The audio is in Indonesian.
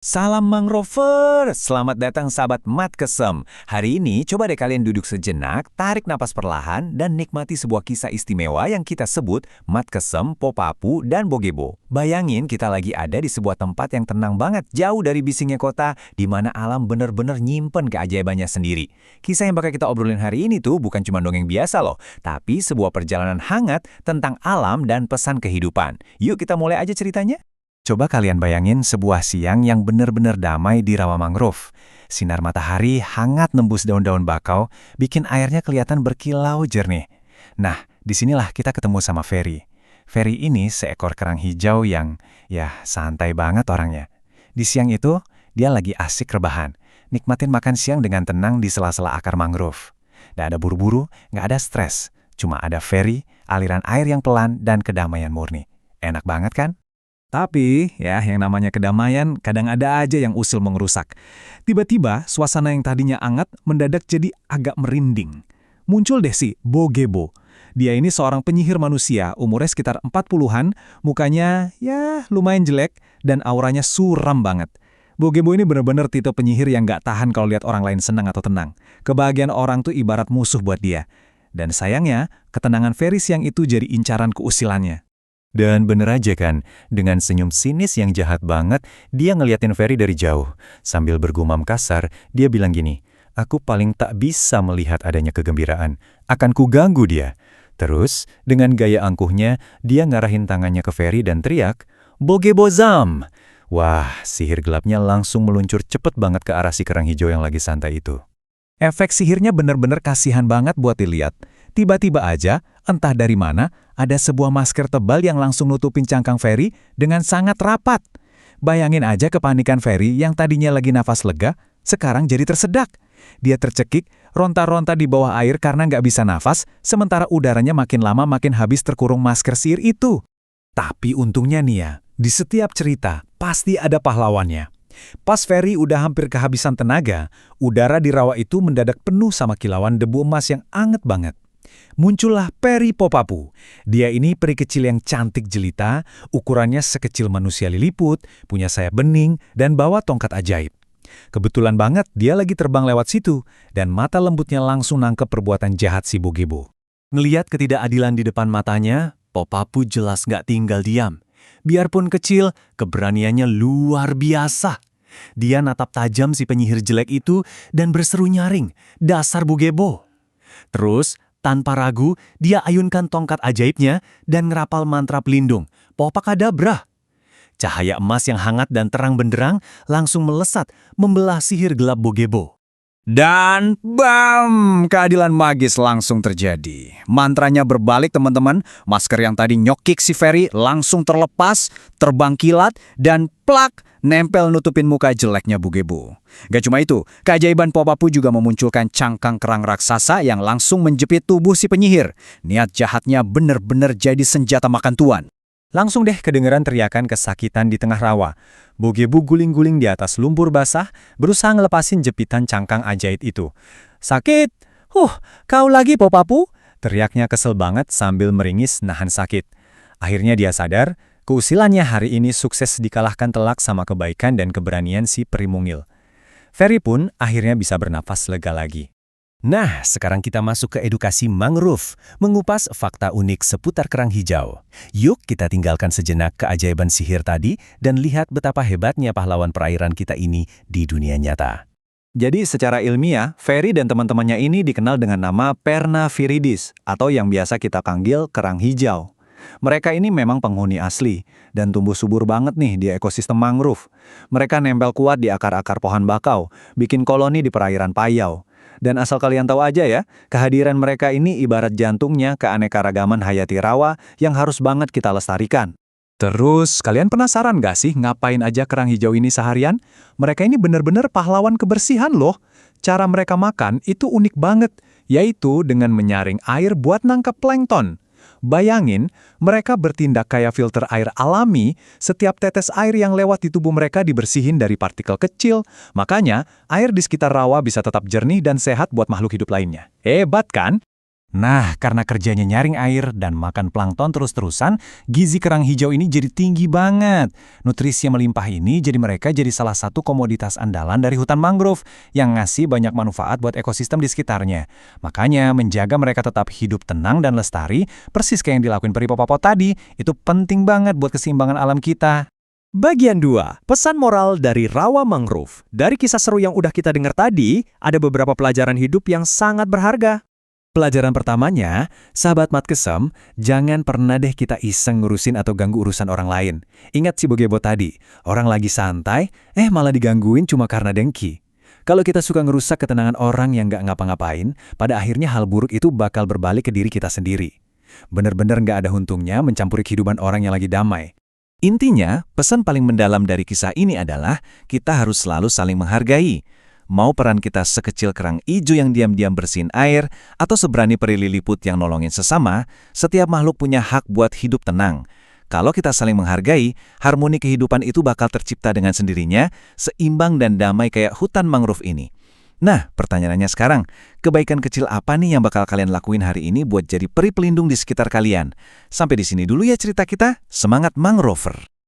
Salam mangrover, selamat datang sahabat Mat Kesem. Hari ini coba deh kalian duduk sejenak, tarik napas perlahan, dan nikmati sebuah kisah istimewa yang kita sebut Mat Kesem, Popapu, dan Bogebo. Bayangin kita lagi ada di sebuah tempat yang tenang banget, jauh dari bisingnya kota, di mana alam bener-bener nyimpen keajaibannya sendiri. Kisah yang bakal kita obrolin hari ini tuh bukan cuma dongeng biasa loh, tapi sebuah perjalanan hangat tentang alam dan pesan kehidupan. Yuk kita mulai aja ceritanya. Coba kalian bayangin sebuah siang yang benar-benar damai di rawa mangrove. Sinar matahari hangat nembus daun-daun bakau, bikin airnya kelihatan berkilau jernih. Nah, disinilah kita ketemu sama Ferry. Ferry ini seekor kerang hijau yang, santai banget orangnya. Di siang itu, dia lagi asik rebahan, nikmatin makan siang dengan tenang di sela-sela akar mangrove. Nggak ada buru-buru, nggak ada stres. Cuma ada Ferry, aliran air yang pelan, dan kedamaian murni. Enak banget kan? Tapi, yang namanya kedamaian kadang ada aja yang usil mengerusak. Tiba-tiba, suasana yang tadinya hangat mendadak jadi agak merinding. Muncul deh si Bogebo. Dia ini seorang penyihir manusia, umurnya sekitar 40-an, mukanya lumayan jelek, dan auranya suram banget. Bogebo ini bener-bener tipe penyihir yang gak tahan kalau lihat orang lain senang atau tenang. Kebahagiaan orang tuh ibarat musuh buat dia. Dan sayangnya, ketenangan Ferry siang itu jadi incaran keusilannya. Dan bener aja kan, dengan senyum sinis yang jahat banget, dia ngeliatin Ferry dari jauh. Sambil bergumam kasar, dia bilang gini, "Aku paling tak bisa melihat adanya kegembiraan. Akan kuganggu dia." Terus, dengan gaya angkuhnya, dia ngarahin tangannya ke Ferry dan teriak, "Bogebozam!" Wah, sihir gelapnya langsung meluncur cepet banget ke arah si kerang hijau yang lagi santai itu. Efek sihirnya bener-bener kasihan banget buat dilihat. Tiba-tiba aja, entah dari mana, ada sebuah masker tebal yang langsung nutupin cangkang Ferry dengan sangat rapat. Bayangin aja kepanikan Ferry yang tadinya lagi nafas lega, sekarang jadi tersedak. Dia tercekik, ronta-ronta di bawah air karena nggak bisa nafas, sementara udaranya makin lama makin habis terkurung masker sihir itu. Tapi untungnya nih ya, di setiap cerita pasti ada pahlawannya. Pas Ferry udah hampir kehabisan tenaga, udara di rawa itu mendadak penuh sama kilauan debu emas yang anget banget. Muncullah Peri Popapu. Dia ini peri kecil yang cantik jelita, ukurannya sekecil manusia liliput, punya sayap bening, dan bawa tongkat ajaib. Kebetulan banget dia lagi terbang lewat situ, dan mata lembutnya langsung nangkep perbuatan jahat si Bogebo. Ngeliat ketidakadilan di depan matanya, Popapu jelas nggak tinggal diam. Biarpun kecil, keberaniannya luar biasa. Dia natap tajam si penyihir jelek itu dan berseru nyaring, "Dasar Bogebo!" Terus, tanpa ragu, dia ayunkan tongkat ajaibnya dan ngerapal mantra pelindung, Popakadabra. Cahaya emas yang hangat dan terang benderang langsung melesat, membelah sihir gelap Bogebo. Dan bam! Keadilan magis langsung terjadi. Mantranya berbalik teman-teman, masker yang tadi nyokik si Ferry langsung terlepas, terbang kilat, dan plak! Nempel nutupin muka jeleknya Bogebo. Gak cuma itu, keajaiban Popapu juga memunculkan cangkang kerang raksasa yang langsung menjepit tubuh si penyihir. Niat jahatnya bener-bener jadi senjata makan tuan. Langsung deh kedengeran teriakan kesakitan di tengah rawa. Bogebo guling-guling di atas lumpur basah, berusaha ngelepasin jepitan cangkang ajaib itu. "Sakit! Kau lagi Popapu?" Teriaknya kesel banget sambil meringis nahan sakit. Akhirnya dia sadar, keusilannya hari ini sukses dikalahkan telak sama kebaikan dan keberanian si peri mungil. Ferry pun akhirnya bisa bernafas lega lagi. Nah, sekarang kita masuk ke edukasi mangrove, mengupas fakta unik seputar kerang hijau. Yuk kita tinggalkan sejenak keajaiban sihir tadi dan lihat betapa hebatnya pahlawan perairan kita ini di dunia nyata. Jadi secara ilmiah, Ferry dan teman-temannya ini dikenal dengan nama Perna viridis atau yang biasa kita panggil kerang hijau. Mereka ini memang penghuni asli dan tumbuh subur banget nih di ekosistem mangrove. Mereka nempel kuat di akar-akar pohon bakau, bikin koloni di perairan payau. Dan asal kalian tahu aja ya, kehadiran mereka ini ibarat jantungnya keanekaragaman hayati rawa yang harus banget kita lestarikan. Terus, kalian penasaran gak sih ngapain aja kerang hijau ini seharian? Mereka ini bener-bener pahlawan kebersihan loh. Cara mereka makan itu unik banget, yaitu dengan menyaring air buat nangkep plankton. Bayangin, mereka bertindak kayak filter air alami, setiap tetes air yang lewat di tubuh mereka dibersihin dari partikel kecil, makanya air di sekitar rawa bisa tetap jernih dan sehat buat makhluk hidup lainnya. Hebat kan? Nah, karena kerjanya nyaring air dan makan plankton terus-terusan, gizi kerang hijau ini jadi tinggi banget. Nutrisi yang melimpah ini jadi mereka jadi salah satu komoditas andalan dari hutan mangrove yang ngasih banyak manfaat buat ekosistem di sekitarnya. Makanya, menjaga mereka tetap hidup tenang dan lestari, persis kayak yang dilakuin peri popo tadi, itu penting banget buat keseimbangan alam kita. Bagian 2, pesan moral dari rawa mangrove. Dari kisah seru yang udah kita dengar tadi, ada beberapa pelajaran hidup yang sangat berharga. Pelajaran pertamanya, sahabat Matkesem, jangan pernah deh kita iseng ngurusin atau ganggu urusan orang lain. Ingat si Bogebo tadi, orang lagi santai, malah digangguin cuma karena dengki. Kalau kita suka ngerusak ketenangan orang yang nggak ngapa-ngapain, pada akhirnya hal buruk itu bakal berbalik ke diri kita sendiri. Bener-bener nggak ada untungnya mencampuri kehidupan orang yang lagi damai. Intinya, pesan paling mendalam dari kisah ini adalah kita harus selalu saling menghargai. Mau peran kita sekecil kerang ijo yang diam-diam bersihin air, atau seberani peri liliput yang nolongin sesama, setiap makhluk punya hak buat hidup tenang. Kalau kita saling menghargai, harmoni kehidupan itu bakal tercipta dengan sendirinya, seimbang dan damai kayak hutan mangrove ini. Nah, pertanyaannya sekarang, kebaikan kecil apa nih yang bakal kalian lakuin hari ini buat jadi peri pelindung di sekitar kalian? Sampai di sini dulu ya cerita kita, semangat mangrover!